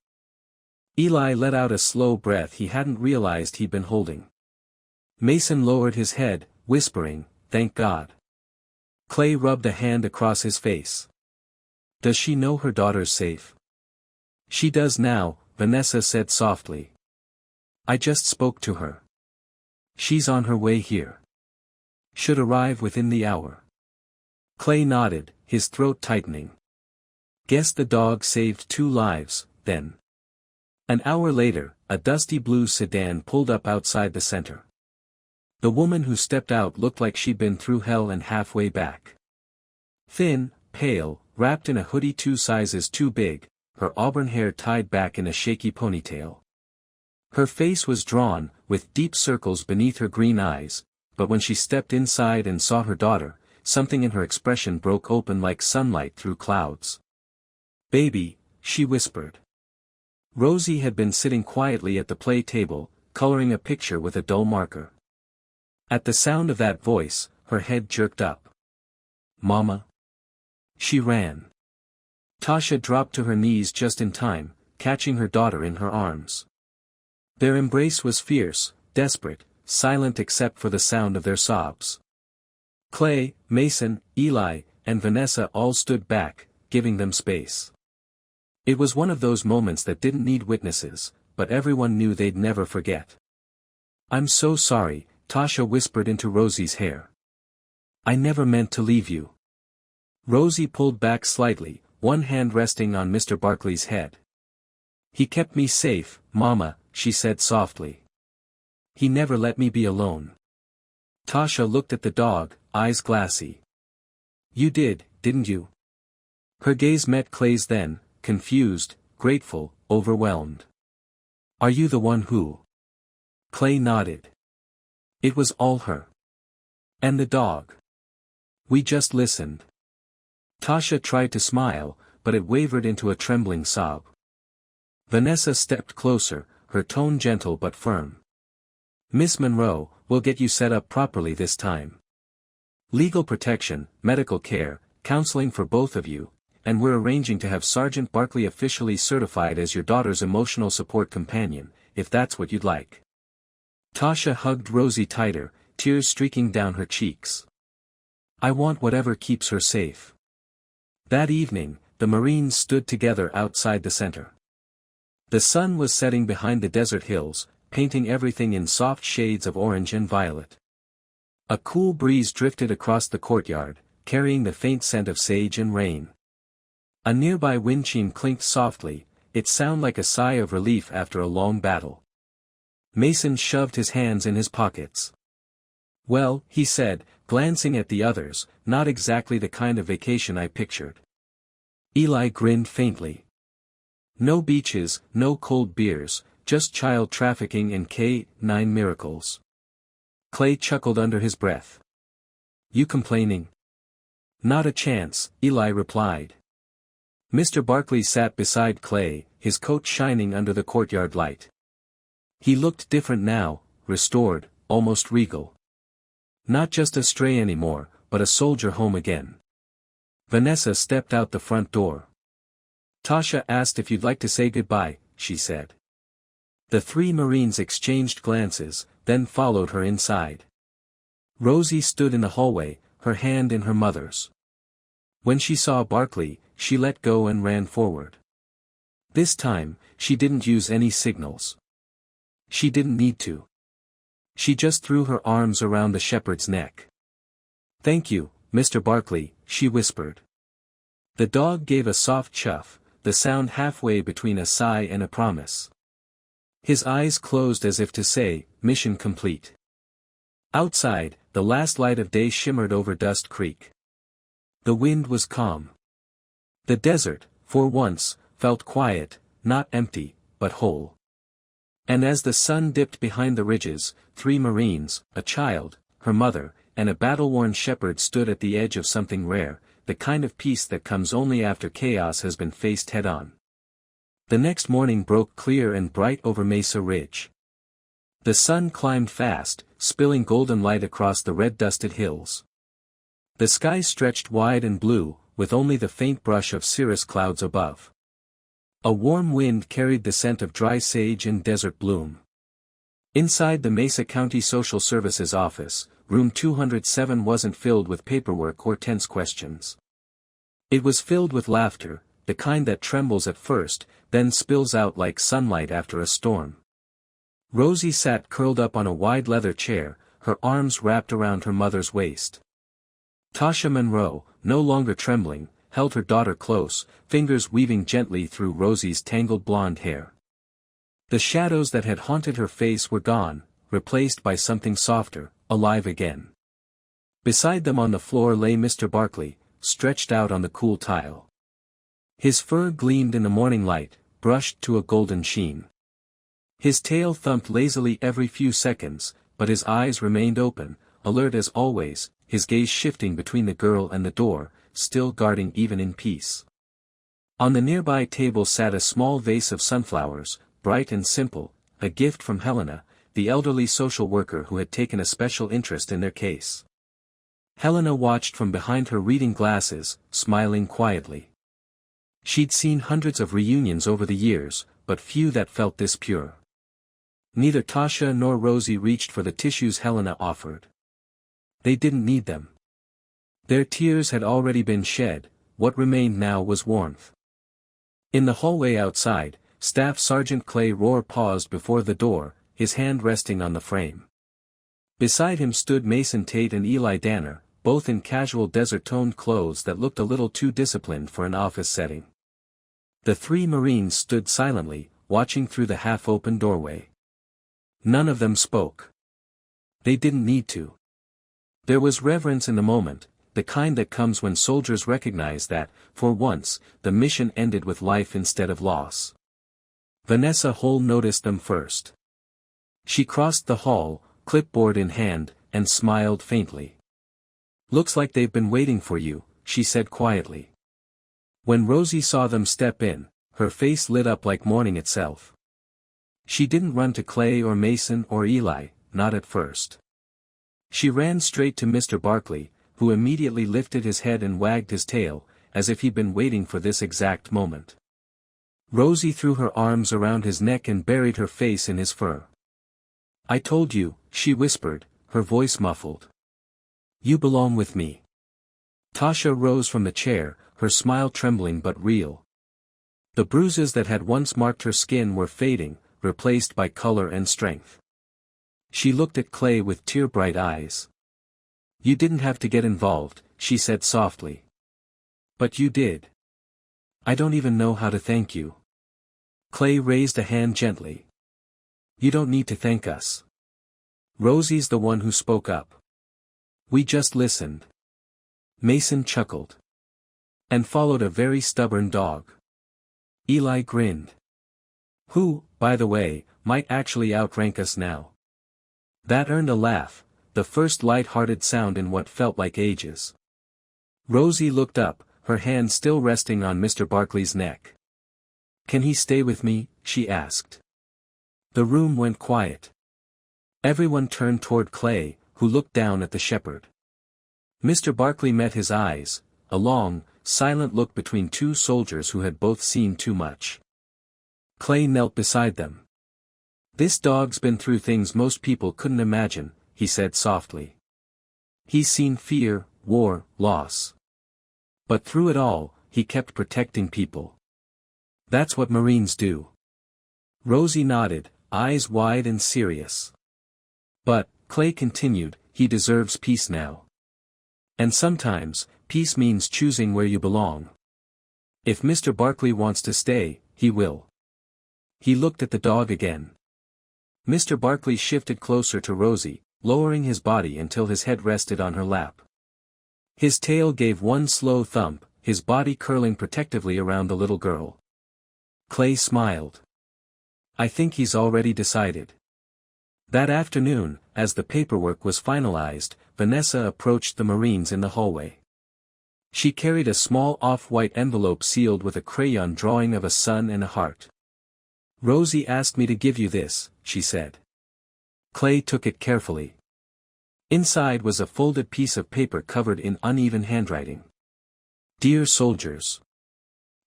Eli let out a slow breath he hadn't realized he'd been holding. Mason lowered his head, whispering, thank God. Clay rubbed a hand across his face. Does she know her daughter's safe? She does now, Vanessa said softly. I just spoke to her. She's on her way here. Should arrive within the hour. Clay nodded, his throat tightening. Guess the dog saved 2 lives, then. An hour later, a dusty blue sedan pulled up outside the center. The woman who stepped out looked like she'd been through hell and halfway back. Thin, pale, wrapped in a hoodie 2 sizes too big, her auburn hair tied back in a shaky ponytail. Her face was drawn, with deep circles beneath her green eyes, but when she stepped inside and saw her daughter, something in her expression broke open like sunlight through clouds. Baby, she whispered. Rosie had been sitting quietly at the play table, coloring a picture with a dull marker. At the sound of that voice, her head jerked up. Mama. She ran. Tasha dropped to her knees just in time, catching her daughter in her arms. Their embrace was fierce, desperate, silent except for the sound of their sobs. Clay, Mason, Eli, and Vanessa all stood back, giving them space. It was one of those moments that didn't need witnesses, but everyone knew they'd never forget. I'm so sorry, Tasha whispered into Rosie's hair. I never meant to leave you. Rosie pulled back slightly, one hand resting on Mr. Barkley's head. He kept me safe, Mama, she said softly. He never let me be alone. Tasha looked at the dog, eyes glassy. You did, didn't you? Her gaze met Clay's then, confused, grateful, overwhelmed. Are you the one who? Clay nodded. It was all her. And the dog. We just listened. Tasha tried to smile, but it wavered into a trembling sob. Vanessa stepped closer, her tone gentle but firm. Miss Monroe, we'll get you set up properly this time. Legal protection, medical care, counseling for both of you, and we're arranging to have Sergeant Barkley officially certified as your daughter's emotional support companion, if that's what you'd like. Tasha hugged Rosie tighter, tears streaking down her cheeks. I want whatever keeps her safe. That evening, the Marines stood together outside the center. The sun was setting behind the desert hills, painting everything in soft shades of orange and violet. A cool breeze drifted across the courtyard, carrying the faint scent of sage and rain. A nearby wind chime clinked softly, its sound like a sigh of relief after a long battle. Mason shoved his hands in his pockets. Well, he said, glancing at the others, not exactly the kind of vacation I pictured. Eli grinned faintly. No beaches, no cold beers, just child trafficking and K-9 miracles. Clay chuckled under his breath. You complaining? Not a chance, Eli replied. Mr. Barkley sat beside Clay, his coat shining under the courtyard light. He looked different now, restored, almost regal. Not just a stray anymore, but a soldier home again. Vanessa stepped out the front door. Tasha asked if you'd like to say goodbye, she said. The three Marines exchanged glances, then followed her inside. Rosie stood in the hallway, her hand in her mother's. When she saw Barkley, she let go and ran forward. This time, she didn't use any signals. She didn't need to. She just threw her arms around the shepherd's neck. "Thank you, Mr. Barkley," she whispered. The dog gave a soft chuff, the sound halfway between a sigh and a promise. His eyes closed as if to say, "Mission complete." Outside, the last light of day shimmered over Dust Creek. The wind was calm. The desert, for once, felt quiet, not empty, but whole. And as the sun dipped behind the ridges, three Marines, a child, her mother, and a battle-worn shepherd stood at the edge of something rare, the kind of peace that comes only after chaos has been faced head-on. The next morning broke clear and bright over Mesa Ridge. The sun climbed fast, spilling golden light across the red-dusted hills. The sky stretched wide and blue, with only the faint brush of cirrus clouds above. A warm wind carried the scent of dry sage and desert bloom. Inside the Mesa County Social Services office, room 207 wasn't filled with paperwork or tense questions. It was filled with laughter, the kind that trembles at first, then spills out like sunlight after a storm. Rosie sat curled up on a wide leather chair, her arms wrapped around her mother's waist. Tasha Monroe, no longer trembling, held her daughter close, fingers weaving gently through Rosie's tangled blonde hair. The shadows that had haunted her face were gone, replaced by something softer, alive again. Beside them on the floor lay Mr. Barkley, stretched out on the cool tile. His fur gleamed in the morning light, brushed to a golden sheen. His tail thumped lazily every few seconds, but his eyes remained open, alert as always, his gaze shifting between the girl and the door, still guarding even in peace. On the nearby table sat a small vase of sunflowers, bright and simple, a gift from Helena, the elderly social worker who had taken a special interest in their case. Helena watched from behind her reading glasses, smiling quietly. She'd seen hundreds of reunions over the years, but few that felt this pure. Neither Tasha nor Rosie reached for the tissues Helena offered. They didn't need them. Their tears had already been shed, what remained now was warmth. In the hallway outside, Staff Sergeant Clay Rohr paused before the door, his hand resting on the frame. Beside him stood Mason Tate and Eli Danner, both in casual desert-toned clothes that looked a little too disciplined for an office setting. The three Marines stood silently, watching through the half-open doorway. None of them spoke. They didn't need to. There was reverence in the moment, the kind that comes when soldiers recognize that, for once, the mission ended with life instead of loss. Vanessa Hull noticed them first. She crossed the hall, clipboard in hand, and smiled faintly. "Looks like they've been waiting for you," she said quietly. When Rosie saw them step in, her face lit up like morning itself. She didn't run to Clay or Mason or Eli, not at first. She ran straight to Mr. Barkley, who immediately lifted his head and wagged his tail, as if he'd been waiting for this exact moment. Rosie threw her arms around his neck and buried her face in his fur. "I told you," she whispered, her voice muffled. "You belong with me." Tasha rose from the chair, her smile trembling but real. The bruises that had once marked her skin were fading, replaced by color and strength. She looked at Clay with tear-bright eyes. "You didn't have to get involved," she said softly. "But you did. I don't even know how to thank you." Clay raised a hand gently. "You don't need to thank us. Rosie's the one who spoke up. We just listened." Mason chuckled. "And followed a very stubborn dog." Eli grinned. "Who, by the way, might actually outrank us now." That earned a laugh, the first light-hearted sound in what felt like ages. Rosie looked up, her hand still resting on Mr. Barkley's neck. "Can he stay with me?" she asked. The room went quiet. Everyone turned toward Clay, who looked down at the shepherd. Mr. Barkley met his eyes, a long, silent look between two soldiers who had both seen too much. Clay knelt beside them. "This dog's been through things most people couldn't imagine," he said softly. "He's seen fear, war, loss. But through it all, he kept protecting people. That's what Marines do." Rosie nodded, eyes wide and serious. "But," Clay continued, "he deserves peace now. And sometimes, peace means choosing where you belong. If Mr. Barkley wants to stay, he will." He looked at the dog again. Mr. Barkley shifted closer to Rosie, lowering his body until his head rested on her lap. His tail gave one slow thump, his body curling protectively around the little girl. Clay smiled. "I think he's already decided." That afternoon, as the paperwork was finalized, Vanessa approached the Marines in the hallway. She carried a small off-white envelope sealed with a crayon drawing of a sun and a heart. "Rosie asked me to give you this," she said. Clay took it carefully. Inside was a folded piece of paper covered in uneven handwriting. "Dear soldiers.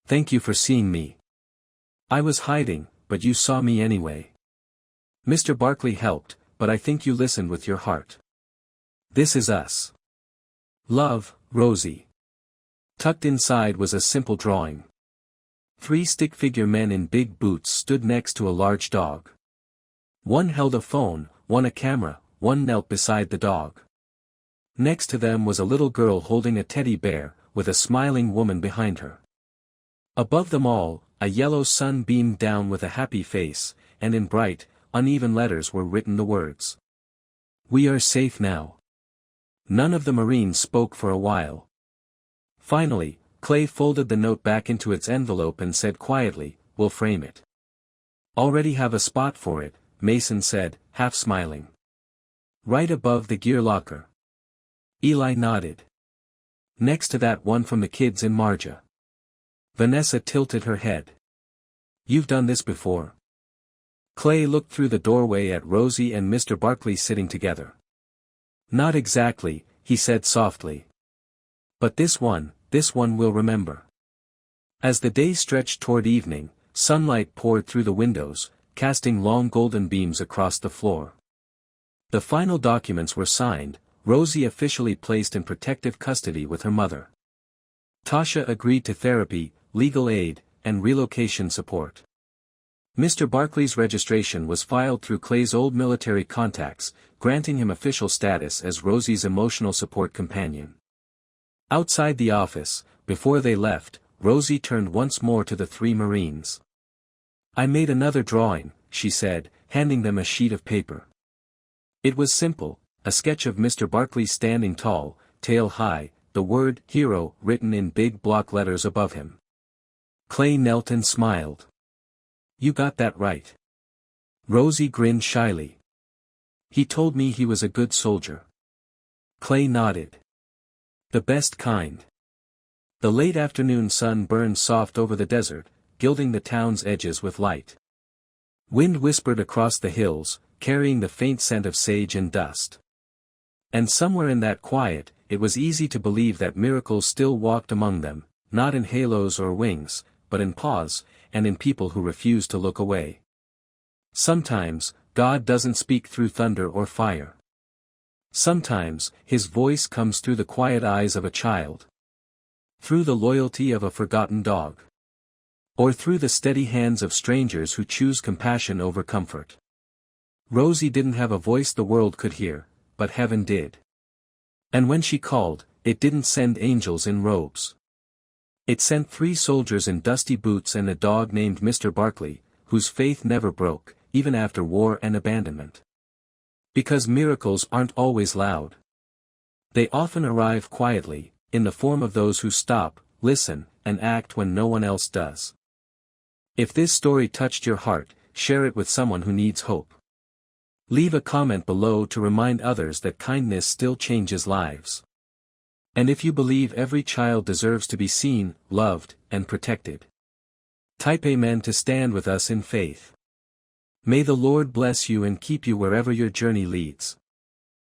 Thank you for seeing me. I was hiding, but you saw me anyway. Mr. Barkley helped, but I think you listened with your heart. This is us. Love, Rosie." Tucked inside was a simple drawing. 3 stick-figure men in big boots stood next to a large dog. One held a phone, one a camera, one knelt beside the dog. Next to them was a little girl holding a teddy bear, with a smiling woman behind her. Above them all, a yellow sun beamed down with a happy face, and in bright, uneven letters were written the words, "We are safe now." None of the Marines spoke for a while. Finally, Clay folded the note back into its envelope and said quietly, "We'll frame it." "Already have a spot for it," Mason said, half smiling. "Right above the gear locker." Eli nodded. "Next to that one from the kids in Marja." Vanessa tilted her head. "You've done this before." Clay looked through the doorway at Rosie and Mr. Barkley sitting together. "Not exactly," he said softly. "But this one we'll remember." As the day stretched toward evening, sunlight poured through the windows, casting long golden beams across the floor. The final documents were signed, Rosie officially placed in protective custody with her mother. Tasha agreed to therapy, legal aid, and relocation support. Mr. Barkley's registration was filed through Clay's old military contacts, granting him official status as Rosie's emotional support companion. Outside the office, before they left, Rosie turned once more to the 3 Marines. "I made another drawing," she said, handing them a sheet of paper. It was simple, a sketch of Mr. Barkley standing tall, tail high, the word "hero" written in big block letters above him. Clay knelt and smiled. "You got that right." Rosie grinned shyly. "He told me he was a good soldier." Clay nodded. "The best kind." The late afternoon sun burned soft over the desert, gilding the town's edges with light. Wind whispered across the hills, carrying the faint scent of sage and dust. And somewhere in that quiet, it was easy to believe that miracles still walked among them, not in halos or wings, but in pause, and in people who refused to look away. Sometimes, God doesn't speak through thunder or fire. Sometimes, His voice comes through the quiet eyes of a child. Through the loyalty of a forgotten dog. Or through the steady hands of strangers who choose compassion over comfort. Rosie didn't have a voice the world could hear, but heaven did. And when she called, it didn't send angels in robes. It sent 3 soldiers in dusty boots and a dog named Mr. Barkley, whose faith never broke, even after war and abandonment. Because miracles aren't always loud. They often arrive quietly, in the form of those who stop, listen, and act when no one else does. If this story touched your heart, share it with someone who needs hope. Leave a comment below to remind others that kindness still changes lives. And if you believe every child deserves to be seen, loved, and protected, type Amen to stand with us in faith. May the Lord bless you and keep you wherever your journey leads.